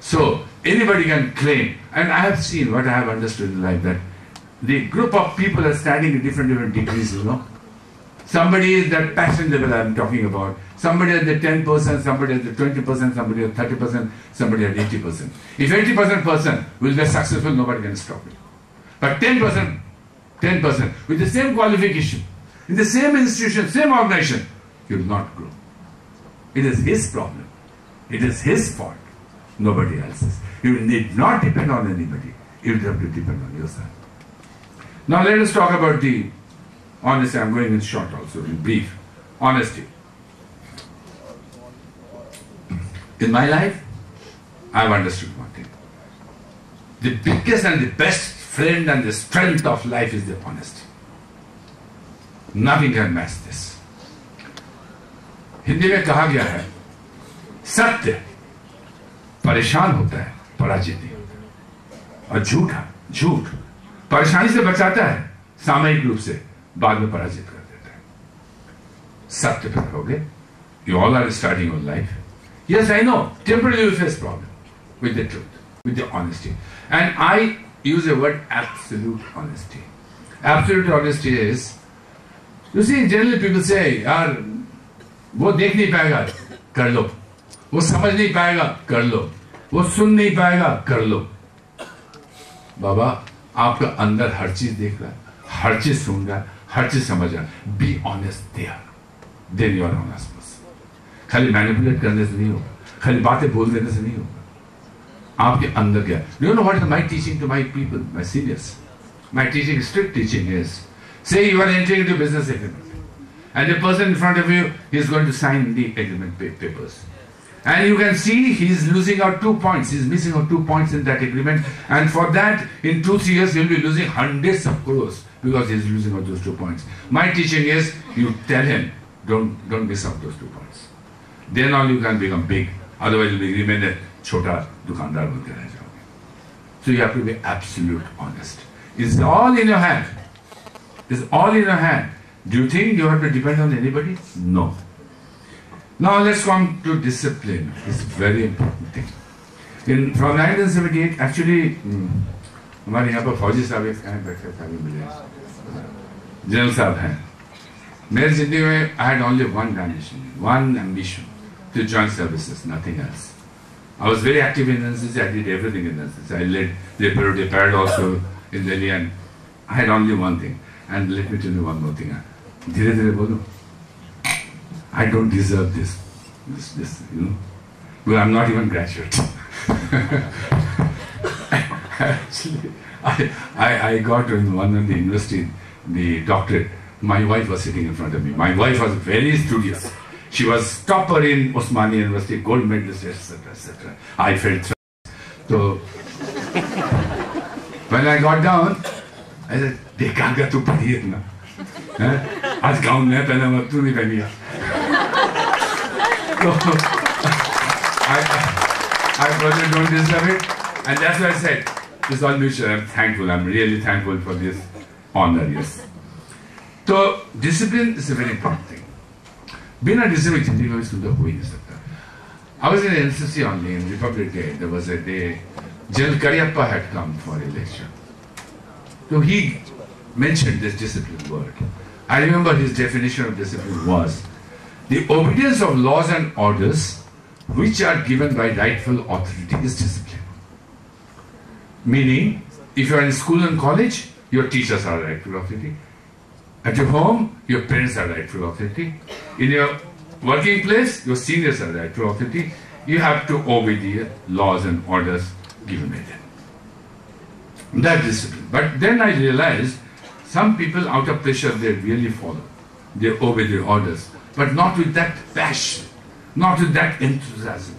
So anybody can claim, and I have seen what I have understood in life, that the group of people are standing at different degrees, you know. Somebody is that passion level I am talking about. Somebody at the 10%, somebody at the 20%, somebody at 30%, somebody at 80%. If 80% person will be successful, nobody can stop it. But 10% with the same qualification, in the same institution, same organization, you will not grow. It is his problem. It is his fault. Nobody else's. You need not depend on anybody. You have to depend on yourself. Now let us talk about the honesty. I'm going in short also, in brief. Honesty. In my life, I've understood one thing. The biggest and the best friend and the strength of life is the honesty. Nothing can match this. Hindi में कहा गया है, सत्य परेशान होता है, पराजित नहीं होता। और झूठ परेशानी से बचाता है, सामयिक रूप से बाद में पराजित कर देता है। सत्य पर रहोगे, you all are starting your life. Yes, I know, temporarily you face problem with the truth, with the honesty. And I use the word absolute honesty. Absolute honesty is, you see, generally people say, यार वो देख नहीं पाएगा, कर लो, वो समझ नहीं पाएगा, कर लो, वो सुन नहीं पाएगा, कर लो। बाबा, आपका अंदर हर चीज देख रहा है, हर चीज सुन रहा है, हर चीज समझ रहा है। Be honest there, then you are honest person. खाली मैनिपुलेट करने से नहीं होगा, खाली बातें बोल देने से नहीं होगा। आपके अंदर क्या? Do you know what is my teaching to my people, my seniors? My teaching, strict teaching is, say you are entering into business agreement, and the person in front of you is going to sign the agreement papers. And you can see he is losing out 2 points. He is missing out 2 points in that agreement. And for that, in 2-3 years, he will be losing hundreds of crores because he is losing out those 2 points. My teaching is, you tell him, don't miss out those 2 points. Then all you can become big. Otherwise, you will remain a chota dukandar बनके रह जाओगे. So you have to be absolute honest. It's all in your hand. It's all in your hand. Do you think you have to depend on anybody? No. Now let's come to discipline. It's a very important thing. From 1978, actually, हमारे यहाँ पर फौजी साहब एक हैं बैठे साहब मिले, जनरल साहब हैं. मेरी जिंदगी में I had only one ambition, to join services, nothing else. I was very active in NCC. I did everything in NCC. I led the parade also in Delhi, and I had only one thing. And let me tell you one more thing. धीरे धीरे बोलो. I don't deserve this, you know, because I'm not even graduate. Actually, I got in one of the university, the doctorate. My wife was sitting in front of me. My wife was very studious. She was topper in Osmania University, gold medalist, etc., etc. I felt so. When I got down, I said, "देखा तू पढ़ी है ना? आज गाँव में पहना मत तू नहीं पहनी है." So I probably don't deserve it, and that's why I said, "It's all mutual." I'm thankful. I'm really thankful for this honor. Yes. So discipline is a very important thing. बिना discipline जिंदगी में सुंदर हो ही नहीं सकता. I was in NCC only in Republic Day. There was a day General Cariappa had come for a lecture. So he mentioned this discipline word. I remember his definition of discipline was the obedience of laws and orders which are given by rightful authority is discipline. Meaning, if you are in school and college, your teachers are rightful authority. At your home, your parents are rightful authority. In your working place, your seniors are rightful authority. You have to obey the laws and orders given by them. That discipline. But then I realized some people out of pressure, they really follow. They obey the orders. But not with that passion, not with that enthusiasm.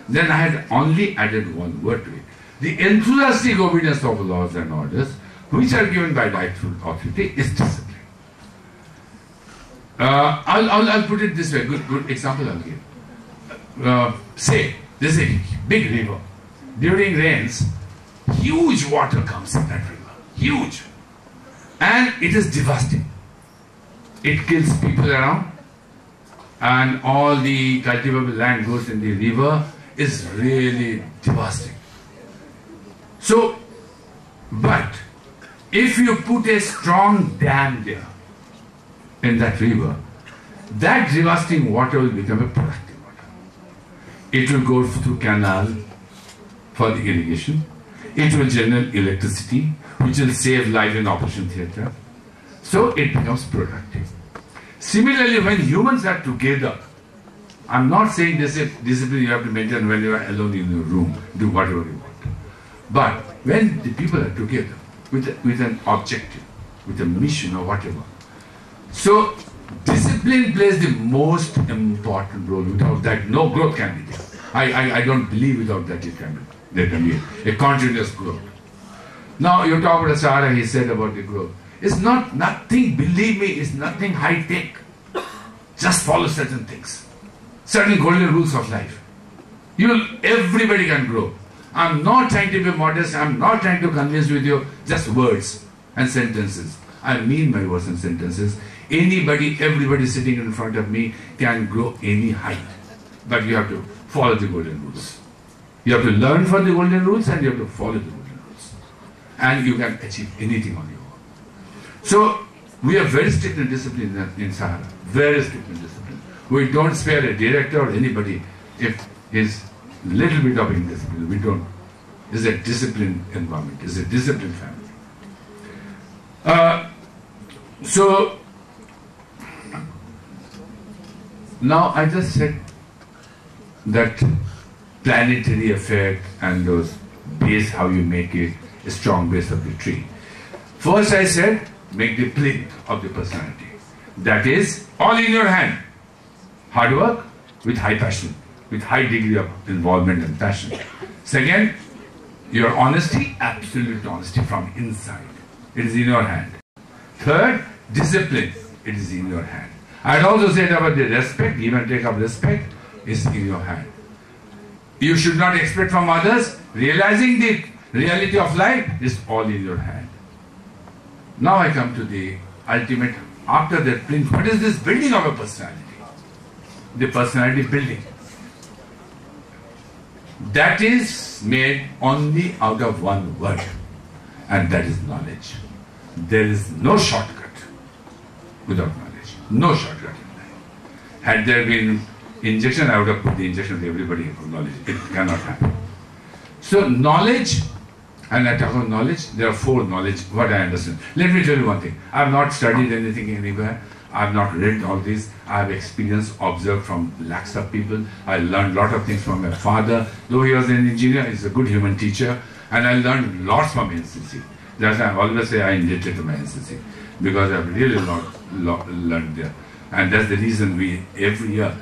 Then I had only added one word to it. The enthusiastic obedience of laws and orders, which are given by rightful authority, is discipline. I'll put it this way, good example I'll give. Say, there's a big river. During rains, huge water comes in that river. Huge. And it is devastating. It kills people around, and all the cultivable land goes in the river. is really devastating. So, but if you put a strong dam there in that river, that devastating water will become a productive water. It will go through canal for the irrigation. It will generate electricity, which will save life in operation theatre. So it becomes productive. Similarly, when humans are together, I'm not saying this is discipline you have to maintain when you are alone in your room, do whatever you want. But when the people are together with an objective, with a mission or whatever, so discipline plays the most important role. Without that, no growth can be there. I don't believe without that there can be a continuous growth. Now you talk about Sahara, he said about the growth. It's nothing, believe me, it's nothing high tech. Just follow certain things. Certain golden rules of life. Everybody can grow. I'm not trying to be modest, I'm not trying to convince with you just words and sentences. I mean my words and sentences. Anybody, everybody sitting in front of me can grow any height. But you have to follow the golden rules. You have to learn from the golden rules and you have to follow the golden rules. And you can achieve anything on your own. So, we are very strict and disciplined in Sahara. Very strict and disciplined. We don't spare a director or anybody if he's little bit of indiscipline. We don't. It's a disciplined environment. It's a disciplined family. So, now I just said that planetary effect and those base, how you make it, a strong base of the tree. First I said, make the plinth of the personality. That is all in your hand. Hard work with high passion, with high degree of involvement and passion. Second, your honesty, absolute honesty from inside. It is in your hand. Third, discipline. It is in your hand. I had also said about the respect, give and take of respect is in your hand. You should not expect from others. Realizing the reality of life is all in your hand. Now I come to the ultimate, after that plinth, what is this building of a personality? The personality building. That is made only out of one word, and that is knowledge. There is no shortcut without knowledge. No shortcut in life. Had there been injection, I would have put the injection to everybody for knowledge. It cannot happen. So knowledge, and I talk about knowledge, there are four knowledge, what I understand. Let me tell you one thing. I have not studied anything anywhere. I have not read all this. I have experienced, observed from lakhs of people. I learned a lot of things from my father. Though he was an engineer, he's a good human teacher. And I learned lots from NCC. That's why I always say I indebted to my NCC. Because I've really learned there. And that's the reason we, every year,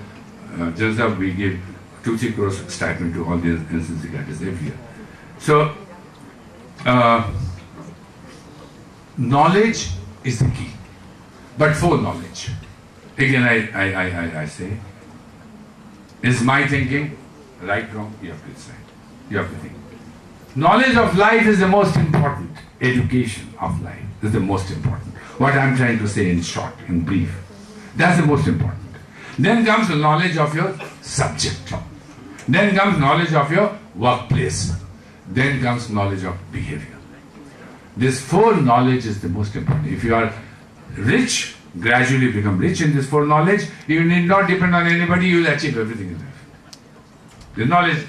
just that we give 2-3 crores stipend to all the NCC cadets every year. So, knowledge is the key. But for knowledge, again I say, is my thinking right, wrong? You have to decide. You have to think. Knowledge of life is the most important. Education of life is the most important. What I'm trying to say in short, in brief, that's the most important. Then comes the knowledge of your subject. Then comes knowledge of your workplace. Then comes knowledge of behavior. This four knowledge is the most important. If you are rich, gradually become rich in this four knowledge, you need not depend on anybody, you will achieve everything in life. The knowledge.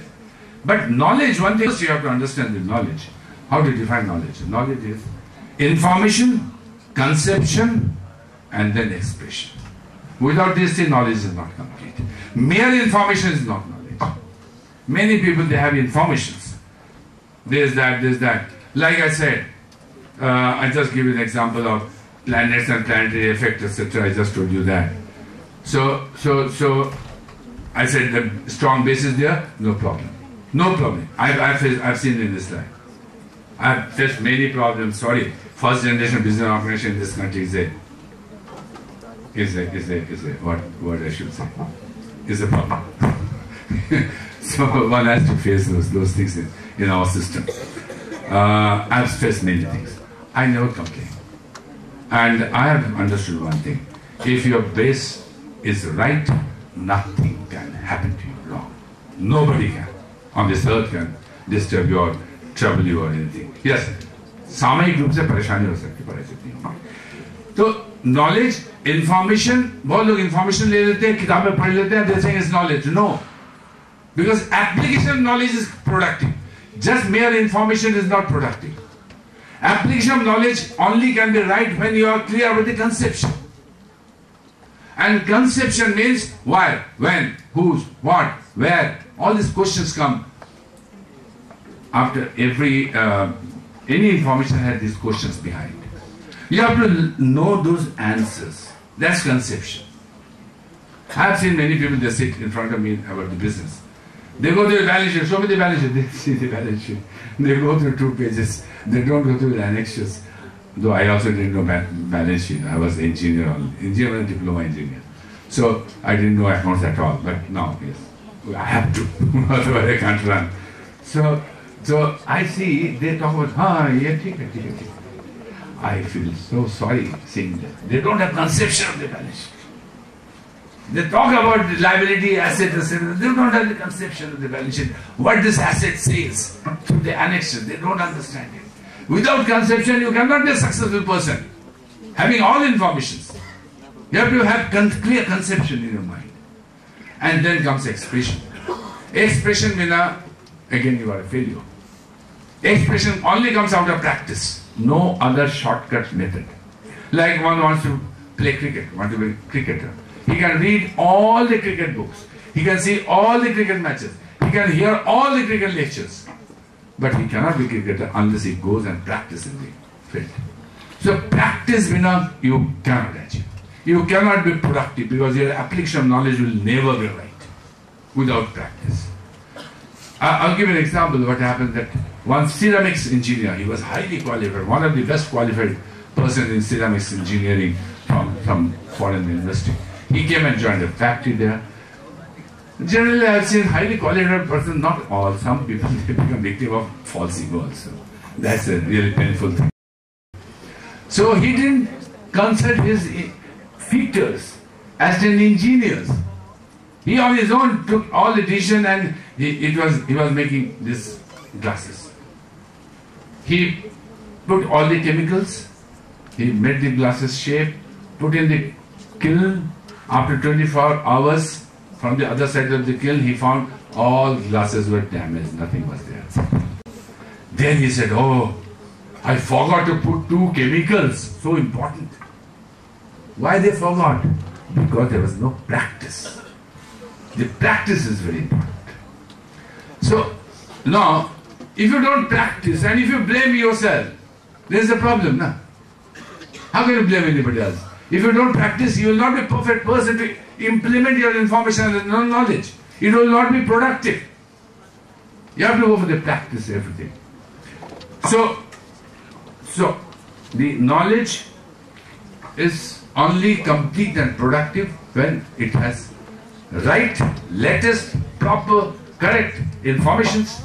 But knowledge, one thing you have to understand the knowledge. How to define knowledge? Knowledge is information, conception, and then expression. Without this, the knowledge is not complete. Mere information is not knowledge. Many people, they have informations. There's that. Like I said, I just give you an example of planets and planetary effect, etc. I just told you that. So I said the strong base is there, no problem. No problem. I've seen in this life. I've faced many problems. Sorry, first generation business organization in this country is a what I should say, is a problem. So one has to face those things in our system. I've faced many things. I never complain. And I have understood one thing. If your base is right, nothing can happen to you wrong. Nobody can. on this earth can disturb you or trouble you or anything. Yes, सामयिक रूप से परेशानी हो सकती है, परिस्थिति। तो knowledge, information, बहुत लोग information ले लेते हैं, किताबें पढ़ लेते हैं, they saying it's knowledge. No, because application of knowledge is productive. Just mere information is not productive. Application of knowledge only can be right when you are clear with the conception. And conception means why, when, whose, what, where. All these questions come after every any information has these questions behind. You have to know those answers. That's conception. I have seen many people, they sit in front of me about the business. They go through the balance sheet, show me the balance sheet, they see the balance sheet. They go through 2 pages, they don't go through the annexures. Though I also didn't know balance sheet, I was engineer and diploma engineer. So I didn't know accounts at all, but now, yes, I have to, otherwise I can't run. So I see, they talk about, yeah, ठीक है. I feel so sorry seeing that. They don't have conception of the balance sheet. They talk about liability, asset, etc. They don't have the conception of the balance sheet. What this asset says to the annexes, they don't understand it. Without conception, you cannot be a successful person. Having all informations. You have to have clear conception in your mind. And then comes expression. Expression vina, again you are a failure. Expression only comes out of practice. No other shortcut method. Like one wants to play cricket, want to be a cricketer. He can read all the cricket books. He can see all the cricket matches. He can hear all the cricket lectures. But he cannot be a cricketer unless he goes and practices in the field. So practice vina, you cannot achieve. You cannot be productive because your application of knowledge will never be right without practice. I'll give you an example of what happened that one ceramics engineer, he was highly qualified, one of the best qualified persons in ceramics engineering from some foreign university. He came and joined a factory there. Generally, I have seen highly qualified person, not all, some people they become victim of false ego also. That's a really painful thing. So he didn't consult his fitters, assistant engineers. He on his own took all the decision and he was making these glasses. He put all the chemicals, he made the glasses shape, put in the kiln. After 24 hours from the other side of the kiln, he found all glasses were damaged, nothing was there. Then he said, oh, I forgot to put 2 chemicals, so important. Why they forgot? Because there was no practice. The practice is very important. So, now, if you don't practice and if you blame yourself, there is a problem, no? How can you blame anybody else? If you don't practice, you will not be a perfect person to implement your information and knowledge. It will not be productive. You have to go for the practice, everything. So the knowledge is only complete and productive when it has right, latest, proper, correct informations,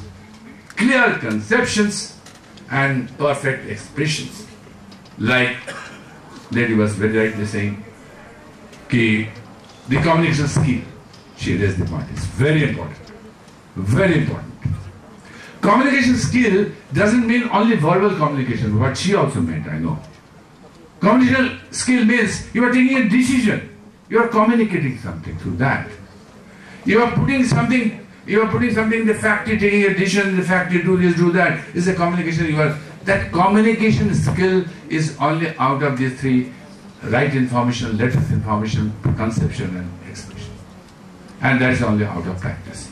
clear conceptions, and perfect expressions. Like lady was very rightly saying, the communication skill, she raised the point, is very important. Very important. Communication skill doesn't mean only verbal communication, what she also meant, I know. Communication skill means you are taking a decision, you are communicating something through that. You are putting something in the factory, taking a decision in the factory, do this, do that, is a communication. That communication skill is only out of these 3, right information, latest information, conception and expression. And that is only out of practice.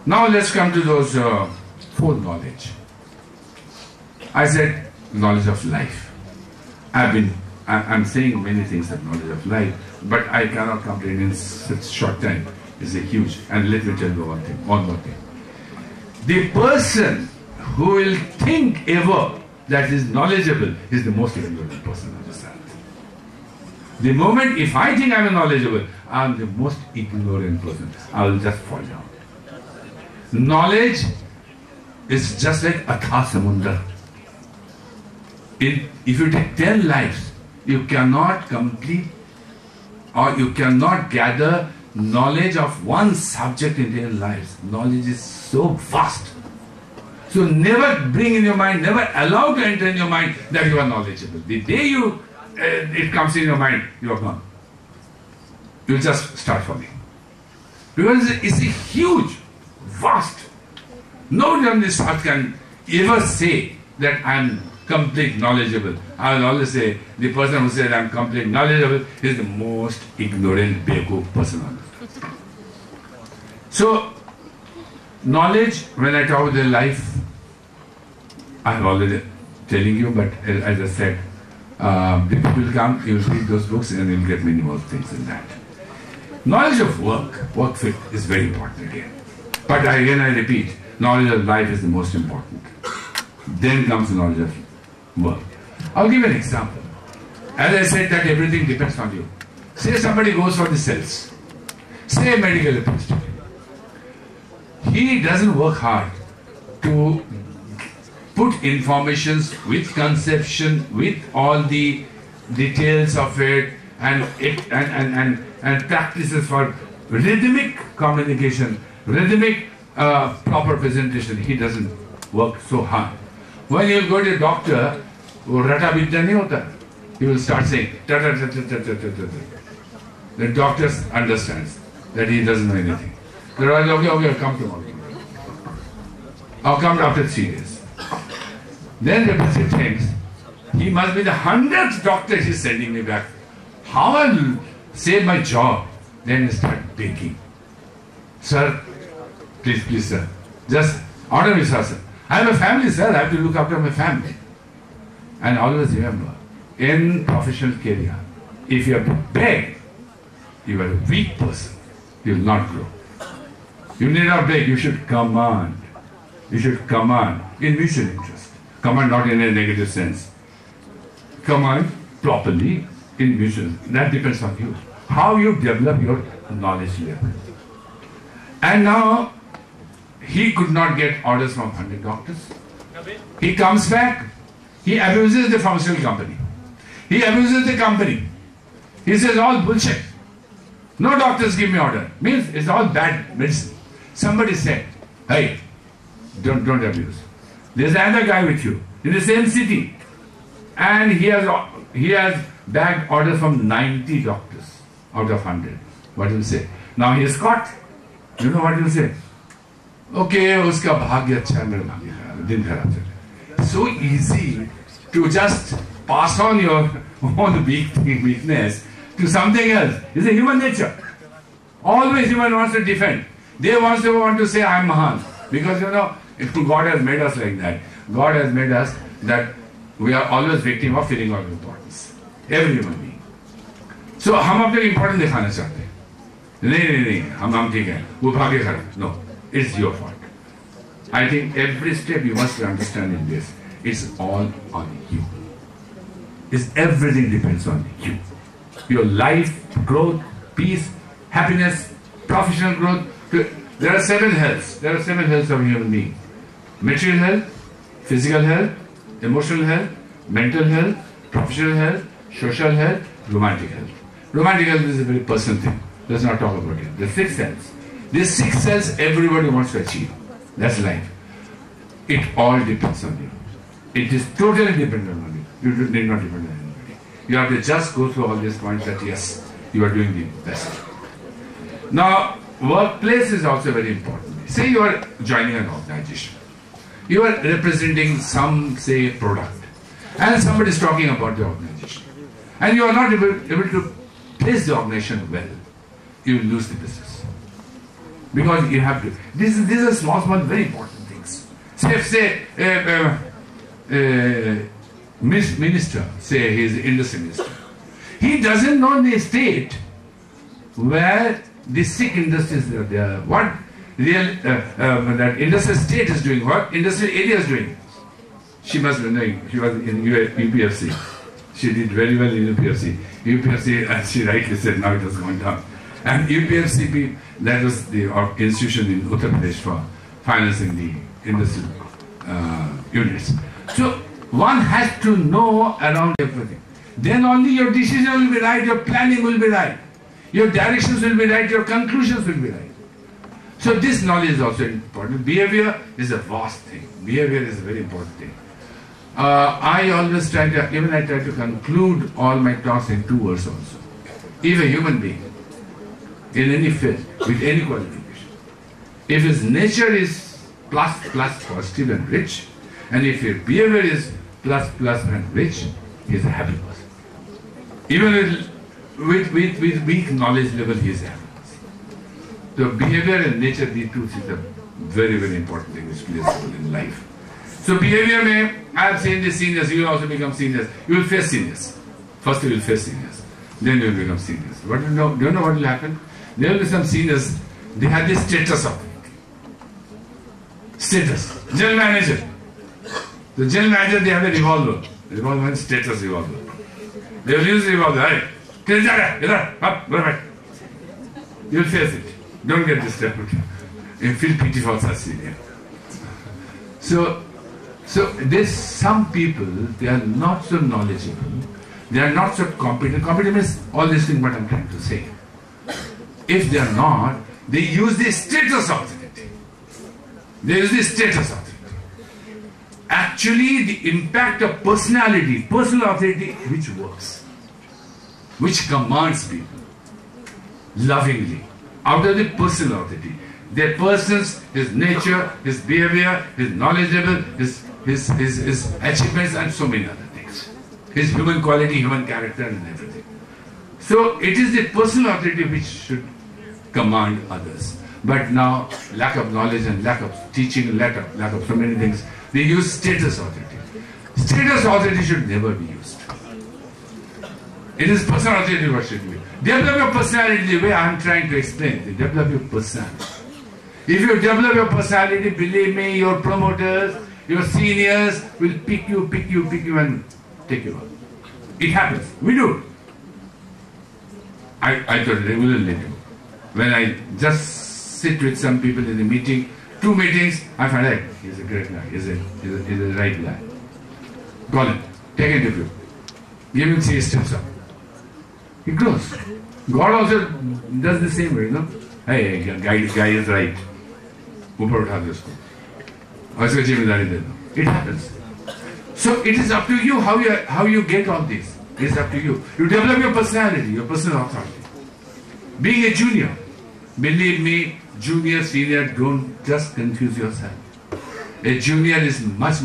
Now let's come to those 4 knowledge. I said knowledge of life. I'm saying many things of knowledge of life, but I cannot comprehend in such short time. It's a huge, and let me tell you one more thing. The person who will think ever that is knowledgeable is the most ignorant person on this earth. The moment if I think I am knowledgeable, I am the most ignorant person. I will just fall down. Knowledge is just like Atha Samundra. If you take 10 lives, you cannot complete or you cannot gather knowledge of one subject in their lives. Knowledge is so vast. So never bring in your mind, never allow to enter in your mind that you are knowledgeable. The day it comes in your mind, you are gone. You will just start falling. Because it's a huge, vast. Nobody on this earth can ever say that I am complete knowledgeable. I will always say, the person who says I am complete knowledgeable is the most ignorant, bekoof person on earth. So, knowledge, when I talk about their life, I am already telling you, but as I said, the people will come, you will read those books and you will get many more things in that. Knowledge of work fit is very important again. But again I repeat, knowledge of life is the most important. Then comes knowledge of work. I'll give an example. As I said that everything depends on you. Say somebody goes for the sales. Say a medical representative. He doesn't work hard to put informations with conception, with all the details of it, and practices for rhythmic communication, rhythmic proper presentation. He doesn't work so hard. When you go to a doctor, rata bidya nahi hota. He will start saying ta ta ta ta ta ta ta ta. The doctor understands that he doesn't know anything. They're like, okay, I'll come tomorrow. I'll come after 3 days. Then the person thinks, he must be the 100th doctor he's sending me back. How I'll save my job? Then he start begging. Sir, please, sir. Just order me, sir. I have a family, sir. I have to look after my family. And always remember, in professional career, if you have to beg, you are a weak person. You will not grow. You need not beg. You should command. You should command in mutual interest. Command not in a negative sense. Command properly in mutual. That depends on you. How you develop your knowledge level. And now, he could not get orders from 100 doctors. He comes back. He abuses the pharmaceutical company. He abuses the company. He says all bullshit. No doctors give me order. Means it's all bad medicine. Somebody said, hey, don't abuse. There's another guy with you in the same city, and he has bagged orders from 90 doctors out of 100. What will say? Now he is caught. You know what he will say? Okay, uska bhagya acha hai, mera bhagya kharab, din kharab chale. So easy to just pass on your own weakness to something else. It's a human nature. Always human wants to defend. They want to say I am Mahan. Because God has made us like that. God has made us that we are always victim of feeling of importance. Every human being. So हम अपने important दिखाना चाहते हैं. नहीं, हम ठीक हैं. वो भाग्य खराब. No, it's your fault. I think every step you must understand in this. It's all on you. It's everything depends on you. Your life, growth, peace, happiness, professional growth. There are 7 healths. There are 7 healths of a human being. Material health, physical health, emotional health, mental health, professional health, social health, romantic health. Romantic health is a very personal thing. Let's not talk about it. The 6 healths. These 6 healths everybody wants to achieve. That's life. It all depends on you. It is totally dependent on you. You need not depend on anybody. You have to just go through all these points that yes, you are doing the best. Now, workplace is also very important. Say you are joining an organization. You are representing some, say, product. And somebody is talking about the organization. And you are not able to place the organization well. You will lose the business. Because you have to. These are small, very important things. Say, minister, say he is the industry minister. He doesn't know the state where the sick industries are there. What real that industrial state is doing, what industrial area is doing. She must be knowing. She was in UPFC. She did very well in UPFC. UPFC, as she rightly said, now it has gone down. And UPFC, that was the institution in Uttar Pradesh for financing the industrial units. So one has to know around everything. Then only your decision will be right, your planning will be right. your directions will be right, your conclusions will be right. So this knowledge is also important. Behavior is a vast thing. Behavior is a very important thing. I always try to conclude all my talks in 2 words also. If a human being, in any field, with any qualification, if his nature is plus, positive and rich, and if his behavior is plus, and rich, he is a happy person. Even with weak knowledge level, he is happy. So behavior and nature, these two things are very, very important thing which plays a role in life. So behavior I have seen the seniors, you will also become seniors. You will face seniors. First you will face seniors. Then you will become seniors. Do you know what will happen? There will be some seniors, they have this status of status. General manager. The general manager, they have a revolver. Revolver means status revolver. They will use revolver. Hey, you will face it. Don't get disturbed. You feel pity for such senior. So there's some people, they are not so knowledgeable, they are not so competent. Competent means all these things what I'm trying to say. If they are not, they use the status authority. They use the status authority. Actually, the impact of personality, personal authority, which works, which commands people lovingly, out of the personal authority. Their persons, his nature, his behavior, his knowledgeable, his achievements and so many other things. His human quality, human character and everything. So it is the personal authority which should command others. But now, lack of knowledge and lack of teaching, lack of so many things, they use status authority. Status authority should never be used. It is personal authority what should be. Develop your personality the way I am trying to explain. Develop your personality. If you develop your personality, believe me, your promoters, your seniors will pick you and take you out. It happens. We do. I told regularly do. When I just sit with some people in a meeting, 2 meetings, I find out he's a great guy, he's a right guy. Call him, take an interview. Give him 3 steps up. He grows. God also does the same way, you know. Hey, guy is right. ऊपर उठा दो उसको और इसका जिम्मेदारी दे दो. It happens. So it is up to you how you get all this. It is up to you. You develop your personality, your personal authority. Being a junior, believe me, junior, senior, don't just confuse yourself. A junior is much